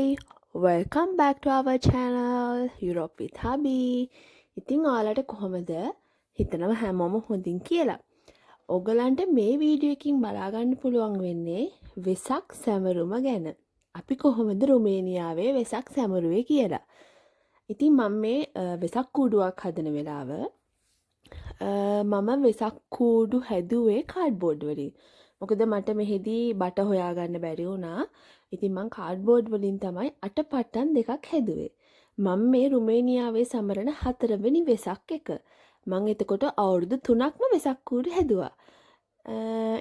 Hi, welcome back to our channel Europe with Hubby. ඉතින් ඔයාලට කොහොමද? හිතනවා හැමෝම හොඳින් කියලා. ඔයගලන්ට මේ වීඩියෝ එකකින් බලා ගන්න පුළුවන් වෙන්නේ වෙසක් සැමරුම ගැන. අපි කොහොමද රුමේනියාවේ වෙසක් සැමරුවේ කියලා. ඉතින් මම මේ වෙසක් කූඩුවක් හදන වෙලාව මම වෙසක් කූඩු හැදුවේ කාඩ්බෝඩ් වලින්. මොකද මට මෙහෙදී බට හොයාගන්න බැරි වුණා. ඉතින් මං කාඩ්බෝඩ් වලින් තමයි අටපට්ටම් දෙකක් හැදුවේ. මම මේ රුමේනියාවේ සමරන 4 වෙනි වෙසක් එක. මං එතකොට අවුරුදු 3ක්ම වෙසක් කූඩු හැදුවා.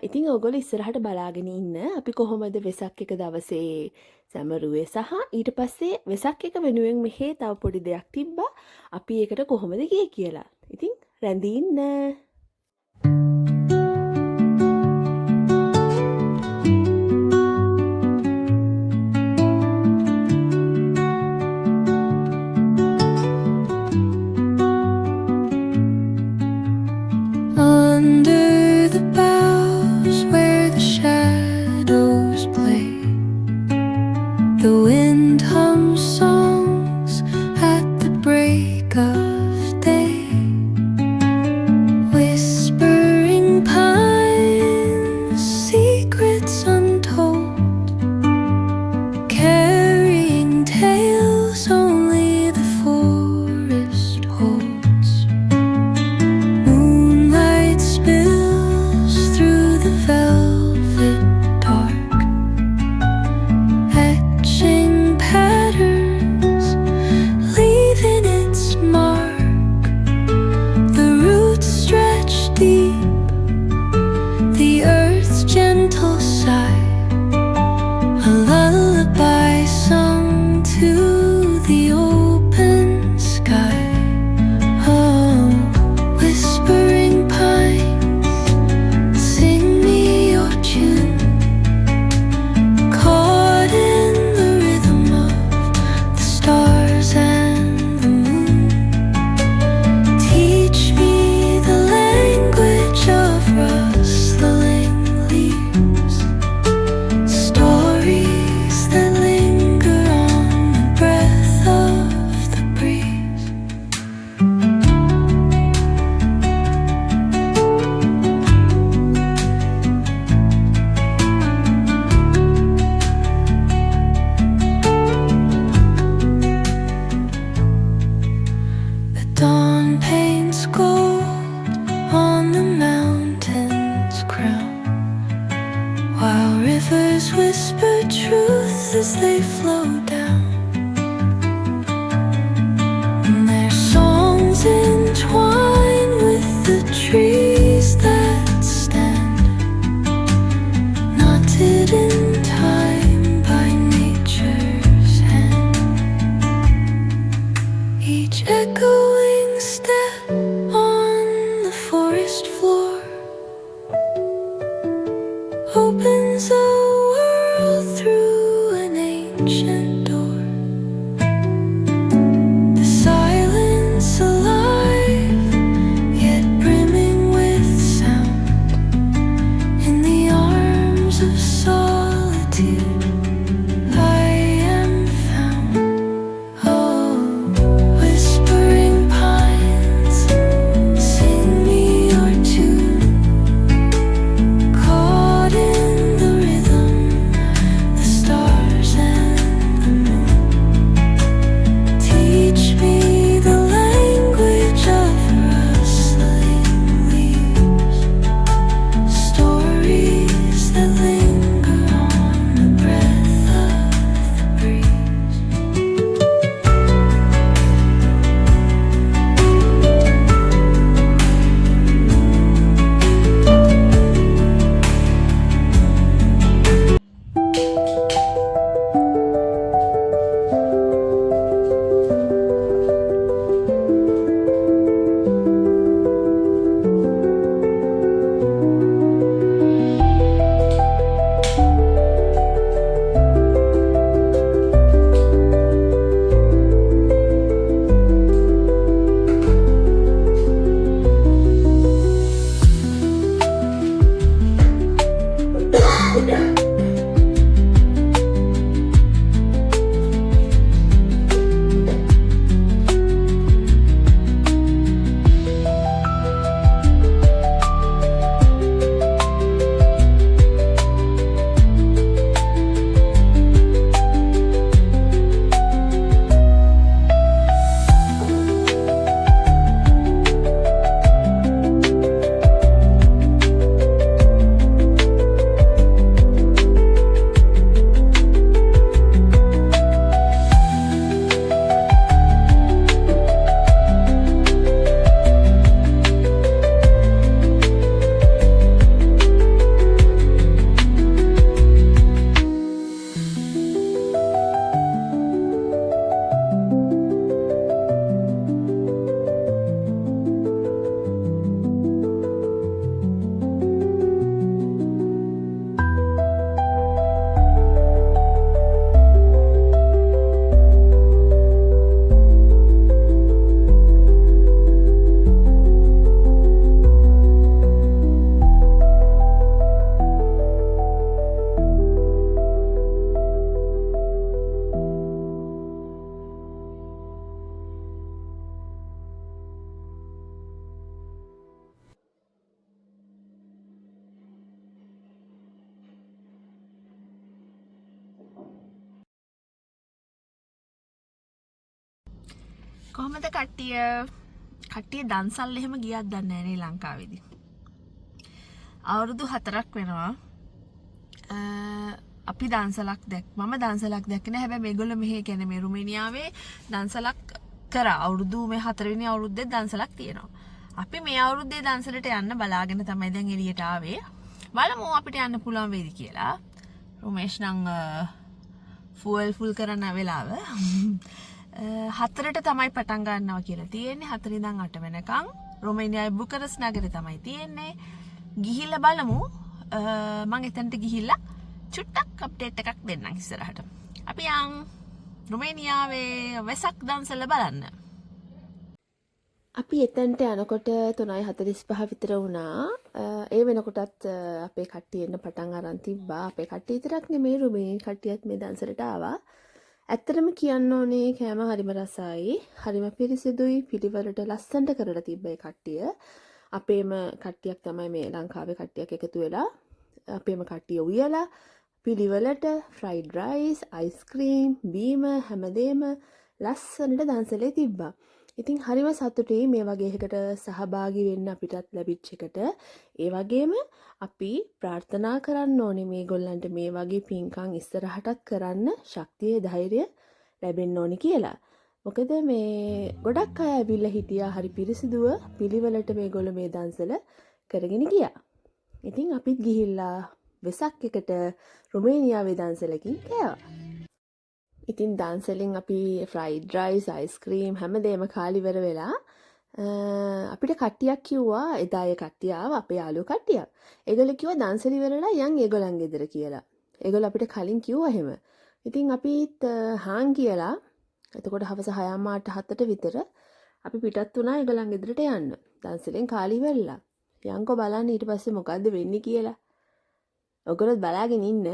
ඉතින් ඔයගොල්ලෝ ඉස්සරහට බලාගෙන ඉන්න අපි කොහොමද වෙසක් එක දවසේ සැමරුවේ සහ ඊට පස්සේ වෙසක් එක වෙනුවෙන් මෙහෙ තව පොඩි දෙයක් තිබ්බා. අපි ඒකට කොහොමද ගියේ කියලා. ඉතින් රැඳී ඉන්න. Under the boughs where the shadows play, the wind hums songs at the break of day. Whispering pines, secrets untold, carrying tales only the forest holds. Moonlight spills through the velvet dark, etching patterns, leaving its mark. The roots stretch deep, the earth's gentle sigh, a lullaby sung to the open sky. Oh, whispering pines, sing me your tune, caught in the rhythm of the stars and the moon. Teach me the language of rustling leaves, stories that linger on the breath of the breeze. The dawn paints gold on the mountain's crown, while rivers whisper truth as they flow down. And their songs entwine with the trees that stand, knotted in time by nature's hand. Each echoing step on the forest floor opens a world through an ancient door. කොහොමද කට්ටිය දන්සල් එහෙම ගියත් දන්නේ නැහැ නේ ලංකාවේදී. අවුරුදු 4ක් වෙනවා. අපි දන්සලක් මම දන්සලක් දැක්කේ නැහැ. හැබැයි මේගොල්ලෝ මෙහෙ කියන්නේ මේ රුමේනියාවේ දන්සලක් කරා. අවුරුදු මේ 4 වෙනි අවුරුද්දේ දන්සලක් තියෙනවා. අපි මේ අවුරුද්දේ දන්සලට යන්න බලාගෙන තමයි දැන් එළියට ආවේ. බලමු අපිට යන්න පුළුවන් වේද කියලා. රොමේෂ් නම් ෆුල් කරන්න වෙලාව. 4ට තමයි පටන් ගන්නවා කියලා තියෙන්නේ. 4 ඉඳන් 8 වෙනකන් රොමේනියාවේ බුකරස් නගරේ තමයි තියෙන්නේ. ගිහිල්ලා බලමු. මම එතනට ගිහිල්ලා චුට්ටක් අප්ඩේට් එකක් දෙන්නම් ඉස්සරහට. අපි යන් රුමේනියාවේ වෙසක් දන්සල බලන්න. අපි එතනට යනකොට 3:45 විතර වුණා. ඒ වෙනකොටත් අපේ කට්ටිය එන්න පටන් අරන් තිබ්බා. අපේ කට්ටිය විතරක් නෙමෙයි රුමේනියාවේ කට්ටියත් මේ දන්සලට ආවා. ඇත්තටම කියන්න ඕනේ කෑම හරිම රසයි. හරිම පිරිසිදුයි. පිළිවෙලට ලස්සනට කරලා තිබ්බ ඒ කට්ටිය. අපේම කට්ටියක් තමයි මේ ලංකාවේ කට්ටියක් එකතු වෙලා අපේම කට්ටිය උයලා පිළිවෙලට ෆ්‍රයිඩ් රයිස්, අයිස්ක්‍රීම්, බීම හැමදේම ලස්සනට දන්සලේ තිබ්බා. ඉතින් හරිම සතුටුයි මේ වගේ එකකට සහභාගී වෙන්න අපිටත් ලැබිච්ච එකට. ඒ වගේම අපි ප්‍රාර්ථනා කරන්න ඕනේ මේගොල්ලන්ට මේ වගේ පින්කම් ඉස්සරහටත් කරන්න ශක්තිය ධෛර්යය ලැබෙන්න ඕනේ කියලා. මොකද මේ ගොඩක් අය ඇවිල්ලා හිටියා හරි පිරිසිදුව පිළිවෙලට මේගොල්ලෝ මේ දන්සල කරගෙන ගියා. ඉතින් අපිත් ගිහිල්ලා වෙසක් එකට රුමේනියාවේ දන්සලකින් කෑවා. ඉතින් දන්සලෙන් අපි ෆ්‍රයිඩ් රයිස්, අයිස්ක්‍රීම් හැමදේම කාලිවර වෙලා අපිට කට්ටියක් කිව්වා එදා ඒ කට්ටිය ආවා අපේ යාළුවෝ කට්ටියක්. ඒගොල්ලෝ කිව්වා දන්සල ඉවරලා යන් ඒගොල්ලන් ගෙදර කියලා. ඒගොල්ලෝ අපිට කලින් කිව්වා එහෙම. ඉතින් අපිත් හාන් කියලා එතකොට හවස 6:07ට විතර අපි පිටත් වුණා ඒගොල්ලන් ගෙදරට යන්න. දන්සලෙන් කාලි වෙලා. යන්කෝ බලන්න ඊට පස්සේ මොකද්ද වෙන්නේ කියලා. ඔයගොල්ලෝ බලාගෙන ඉන්න.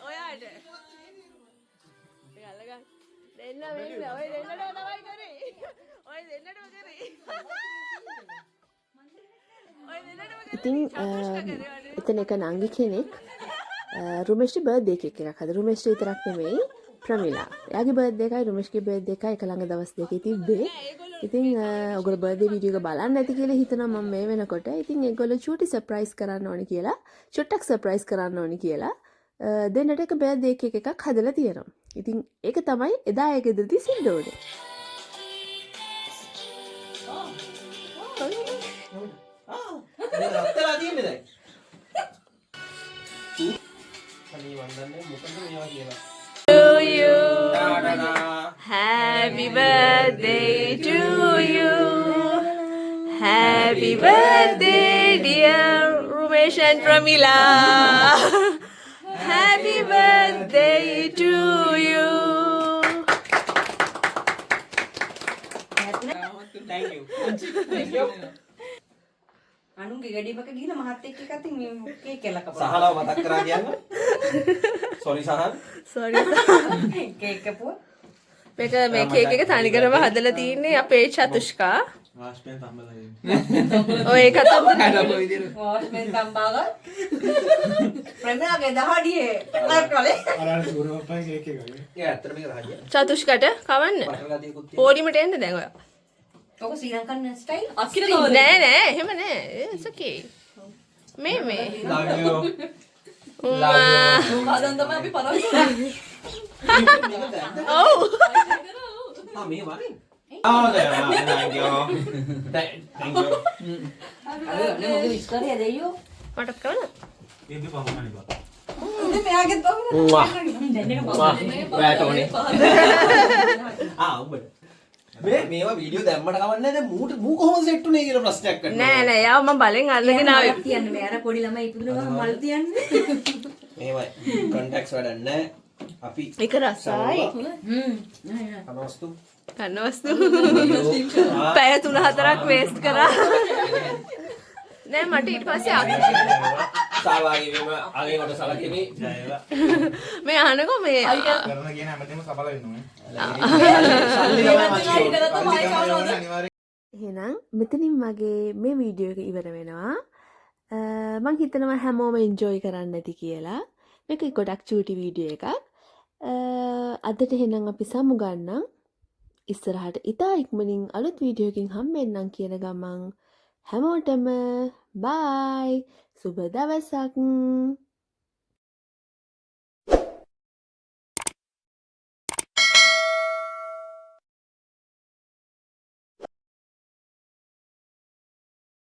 ඔයාට. ගලගන්න. දෙන්න වෙන්න. ඔය දෙන්නටම තමයි කරේ. ඔය දෙන්නටම කරේ. ඔය දෙන්නටම කරේ. ඉතින් එතන එක නංගි කෙනෙක් රුමේෂ්ගේ බර්ත්ඩේ කේක් එකක් හදලා රුමේෂ් විතරක් නෙමෙයි ප්‍රමිලා. එයාගේ බර්ත්ඩේ එකයි රුමේෂ්ගේ බර්ත්ඩේ එකයි එක ළඟ දවස් දෙකේ තිබ්බේ. ඉතින් ඔයගොල්ලෝ බර්ත්ඩේ වීඩියෝ එක බලන්න නැති කියලා හිතනවා මම මේ වෙනකොට. ඉතින් ඒගොල්ලෝ චූටි සර්ප්‍රයිස් කරන්න ඕනි කියලා, චුට්ටක් සර්ප්‍රයිස් කරන්න ඕනි කියලා දෙන්නට එක බර්ත්ඩේ කේක් එකක් හදලා තියෙනවා. ඉතින් ඒක තමයි එදා ඒ ගෙදරදී සිද්ධ වුනේ. රත්තරා තියෙන්නේ දැන්. අනේ වන්දන්නේ මොකද මේවා කියලා. To you. Happy birthday to you. Happy birthday dear Rumesh and Pramila. Happy birthday to you. Thank you. Thank you. අනුන්ගේ ගැඩියක ගිහින් මහත් එක්ක එකත් මේ කේක් එකක් කපනවා. සහලව මතක් කරා කියන්න. sorry සහල්. Sorry. කේක් කපුවා. මේක මේ කේක් එක තනිකරම හදලා තින්නේ අපේ චතුෂ්කා. වාස්පෙන් තම්බලා ඉන්නේ. ඔය ඒකත් වාස්මෙන් තම්බාගා. ප්‍රමිලාගේ දහඩියේ කරකලේ. අර සූරවප්පයි කේක් එක. ඒ ඇත්තට මේක රහජය. චතුෂ්කට කවන්න. බටරලා තියකුත් තියෙනවා. පොඩිමට එන්න දැන් ඔයා. ඔක ශ්‍රී ලංකන් ස්ටයිල්. නෑ නෑ එහෙම නෑ. it's okay. මේ Love you. හදන් තමයි අපි පරවන්නේ. ඔව්. මේ වගේ. thank you. Thank you. අර නේ මොකද ඉස්කරිය දෙයියෝ. මටත් කරන්න. මේක පහමනේ බා. ඉතින් මෙයාගෙත් පහම. දැන් එක පහම. වැට ඕනේ. උඹට. මේවා වීඩියෝ දැම්මට කවන්නේ දැන් මූ කොහොමද සෙට් උනේ කියලා ප්‍රශ්නයක් කරනවා. නෑ නෑ යාව මම බලෙන් අල්ලගෙන ආවේ. තියන්න මේ අර පොඩි ළමයි ඉපදුන ගමන් මල් තියන්නේ. මේවයි කොන්ටැක්ට්ස් වැඩක් නැහැ. අපි ඒක රසයි. අනවස්තු කන්නවස්තු. පැය 3-4ක් වේස්ට් කරා. නෑ මට ඊට පස්සේ සහභාගී වීම අගේකට සැලකෙමි. මේ අහනකො මේ කරන කියන හැමදේම සඵල වෙන්න ඕනේ. එහෙනම් මෙතනින් මගේ මේ වීඩියෝ එක ඉවර වෙනවා. මම හිතනවා හැමෝම එන්ජොයි කරන්න ඇති කියලා. මේක ගොඩක් චූටි වීඩියෝ එකක්. අදට එහෙනම් අපි සමුගන්නම්. ඉස්සරහට ඉතා ඉක්මනින් අලුත් වීඩියෝකින් හම්බෙන්නම් කියන ගමන් හැමෝටම බයි සුබ දවසක්.